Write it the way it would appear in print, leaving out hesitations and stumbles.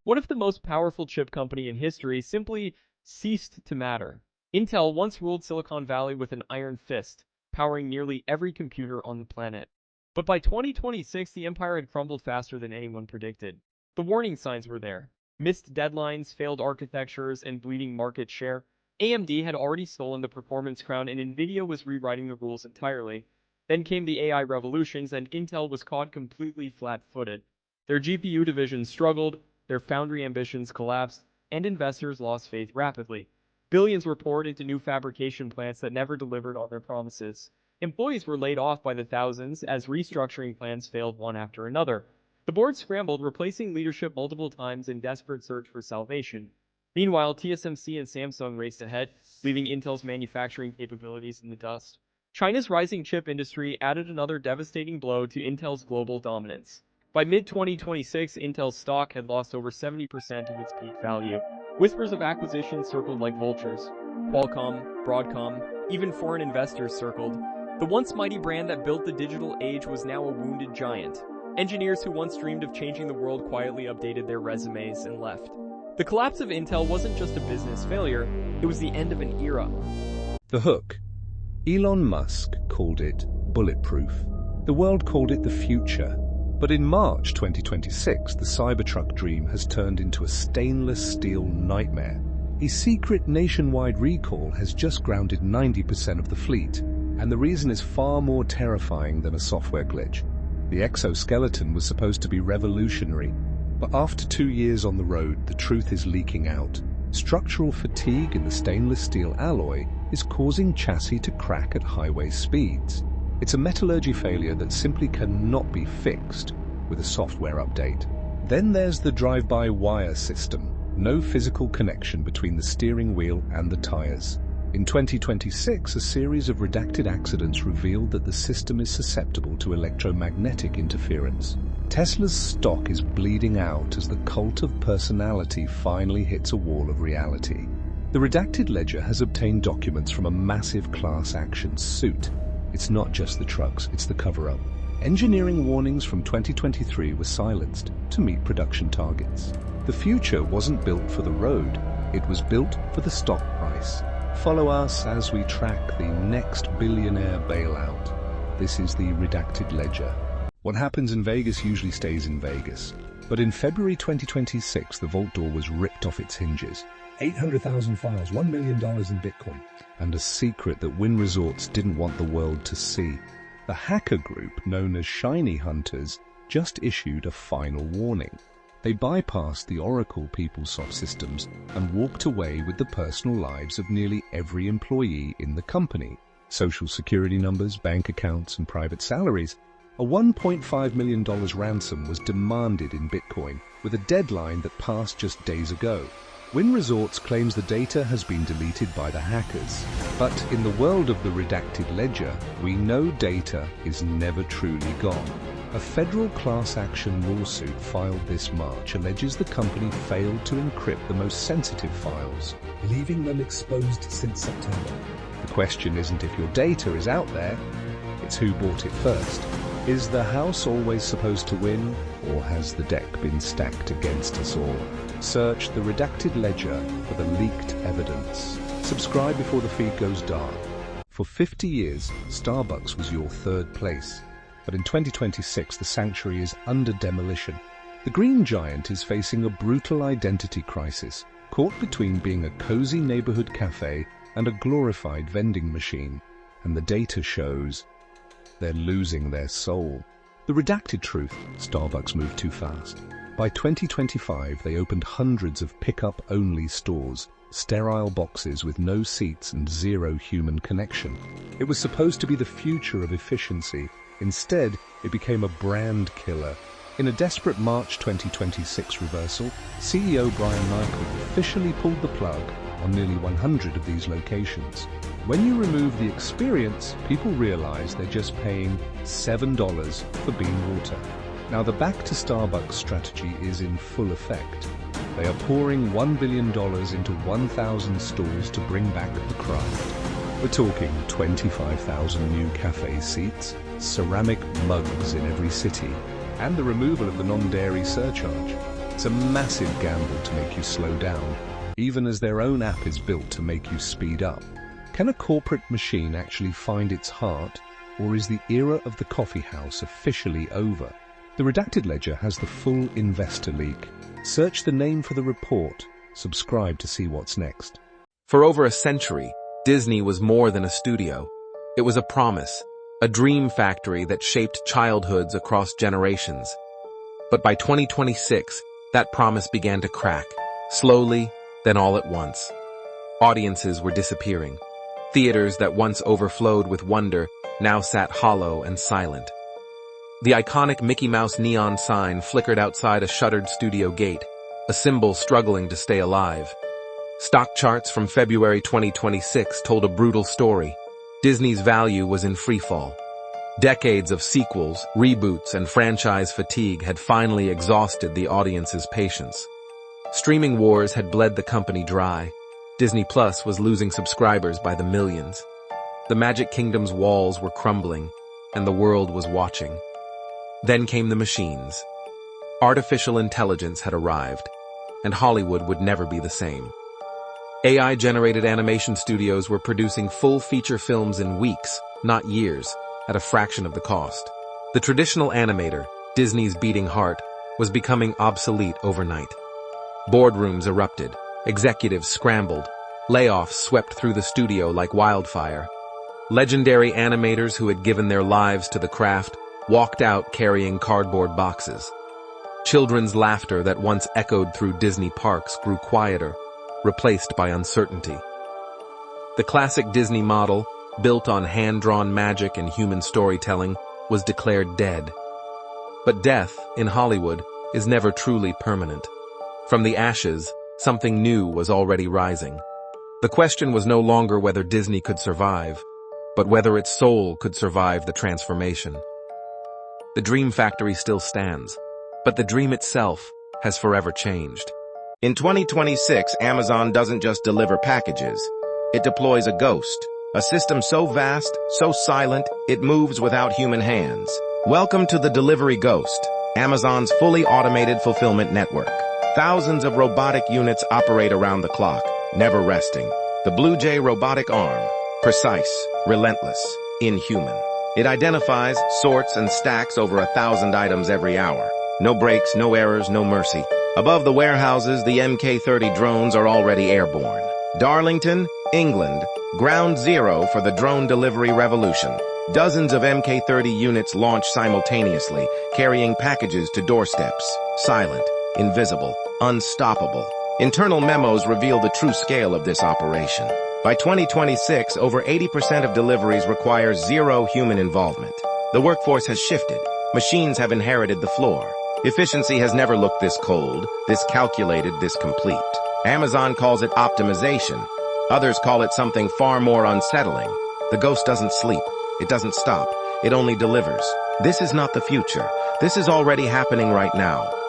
What if the most powerful chip company in history simply ceased to matter? Intel once ruled Silicon Valley with an iron fist, powering nearly every computer on the planet. But by 2026, the empire had crumbled faster than anyone predicted. The warning signs were there. Missed deadlines, failed architectures, and bleeding market share. AMD had already stolen the performance crown and Nvidia was rewriting the rules entirely. Then came the AI revolutions and Intel was caught completely flat-footed. Their GPU division struggled, their foundry ambitions collapsed, and investors lost faith rapidly. Billions were poured into new fabrication plants that never delivered on their promises. Employees were laid off by the thousands as restructuring plans failed one after another. The board scrambled, replacing leadership multiple times in desperate search for salvation. Meanwhile, TSMC and Samsung raced ahead, leaving Intel's manufacturing capabilities in the dust. China's rising chip industry added another devastating blow to Intel's global dominance. By mid-2026, Intel's stock had lost over 70% of its peak value. Whispers of acquisition circled like vultures. Qualcomm, Broadcom, even foreign investors circled. The once mighty brand that built the digital age was now a wounded giant. Engineers who once dreamed of changing the world quietly updated their resumes and left. The collapse of Intel wasn't just a business failure, it was the end of an era. The hook. Elon Musk called it bulletproof. The world called it the future. But in March 2026, the Cybertruck dream has turned into a stainless steel nightmare. A secret nationwide recall has just grounded 90% of the fleet, and the reason is far more terrifying than a software glitch. The exoskeleton was supposed to be revolutionary, but after 2 years on the road, the truth is leaking out. Structural fatigue in the stainless steel alloy is causing chassis to crack at highway speeds. It's a metallurgy failure that simply cannot be fixed with a software update. Then there's the drive-by-wire system. No physical connection between the steering wheel and the tires. In 2026, a series of redacted accidents revealed that the system is susceptible to electromagnetic interference. Tesla's stock is bleeding out as the cult of personality finally hits a wall of reality. The Redacted Ledger has obtained documents from a massive class action suit. It's not just the trucks, it's the cover-up. Engineering warnings from 2023 were silenced to meet production targets. The future wasn't built for the road, it was built for the stock price. Follow us as we track the next billionaire bailout. This is the Redacted Ledger. What happens in Vegas usually stays in Vegas. But in February 2026, the vault door was ripped off its hinges. 800,000 files, $1 million in Bitcoin. And a secret that Wynn Resorts didn't want the world to see. The hacker group, known as Shiny Hunters, just issued a final warning. They bypassed the Oracle PeopleSoft systems and walked away with the personal lives of nearly every employee in the company. Social security numbers, bank accounts, and private salaries. A $1.5 million ransom was demanded in Bitcoin, with a deadline that passed just days ago. Wynn Resorts claims the data has been deleted by the hackers. But in the world of the Redacted Ledger, we know data is never truly gone. A federal class action lawsuit filed this March alleges the company failed to encrypt the most sensitive files, leaving them exposed since September. The question isn't if your data is out there, it's who bought it first. Is the house always supposed to win, or has the deck been stacked against us all? Search the Redacted Ledger for the leaked evidence. Subscribe before the feed goes dark. For 50 years, Starbucks was your third place. But in 2026, the sanctuary is under demolition. The Green Giant is facing a brutal identity crisis, caught between being a cozy neighborhood cafe and a glorified vending machine. And the data shows they're losing their soul. The redacted truth: Starbucks moved too fast. By 2025, they opened hundreds of pickup-only stores, sterile boxes with no seats and zero human connection. It was supposed to be the future of efficiency. Instead, it became a brand killer. In a desperate March 2026 reversal, CEO Brian Niccol officially pulled the plug on nearly 100 of these locations. When you remove the experience, people realize they're just paying $7 for bean water. Now the back to Starbucks strategy is in full effect. They are pouring $1 billion into 1,000 stores to bring back the craft. We're talking 25,000 new cafe seats, ceramic mugs in every city, and the removal of the non-dairy surcharge. It's a massive gamble to make you slow down, even as their own app is built to make you speed up. Can a corporate machine actually find its heart, or is the era of the coffee house officially over? The Redacted Ledger has the full investor leak. Search the name for the report. Subscribe to see what's next. For over a century, Disney was more than a studio. It was a promise, a dream factory that shaped childhoods across generations. But by 2026, that promise began to crack, slowly, then all at once. Audiences were disappearing. Theaters that once overflowed with wonder now sat hollow and silent. The iconic Mickey Mouse neon sign flickered outside a shuttered studio gate, a symbol struggling to stay alive. Stock charts from February 2026 told a brutal story. Disney's value was in freefall. Decades of sequels, reboots, and franchise fatigue had finally exhausted the audience's patience. Streaming wars had bled the company dry. Disney Plus was losing subscribers by the millions. The Magic Kingdom's walls were crumbling, and the world was watching. Then came the machines. Artificial intelligence had arrived, and Hollywood would never be the same. AI-generated animation studios were producing full-feature films in weeks, not years, at a fraction of the cost. The traditional animator, Disney's beating heart, was becoming obsolete overnight. Boardrooms erupted, executives scrambled, layoffs swept through the studio like wildfire. Legendary animators who had given their lives to the craft walked out carrying cardboard boxes. Children's laughter that once echoed through Disney parks grew quieter, replaced by uncertainty. The classic Disney model, built on hand-drawn magic and human storytelling, was declared dead. But death, in Hollywood, is never truly permanent. From the ashes, something new was already rising. The question was no longer whether Disney could survive, but whether its soul could survive the transformation. The Dream Factory still stands, but the dream itself has forever changed. In 2026, Amazon doesn't just deliver packages. It deploys a ghost, a system so vast, so silent, it moves without human hands. Welcome to the Delivery Ghost, Amazon's fully automated fulfillment network. Thousands of robotic units operate around the clock, never resting. The Blue Jay robotic arm, precise, relentless, inhuman. It identifies, sorts, and stacks over 1,000 items every hour. No breaks, no errors, no mercy. Above the warehouses, the Mk-30 drones are already airborne. Darlington, England, ground zero for the drone delivery revolution. Dozens of Mk-30 units launch simultaneously, carrying packages to doorsteps. Silent, invisible, unstoppable. Internal memos reveal the true scale of this operation. By 2026, over 80% of deliveries require zero human involvement. The workforce has shifted. Machines have inherited the floor. Efficiency has never looked this cold, this calculated, this complete. Amazon calls it optimization. Others call it something far more unsettling. The ghost doesn't sleep. It doesn't stop. It only delivers. This is not the future. This is already happening right now.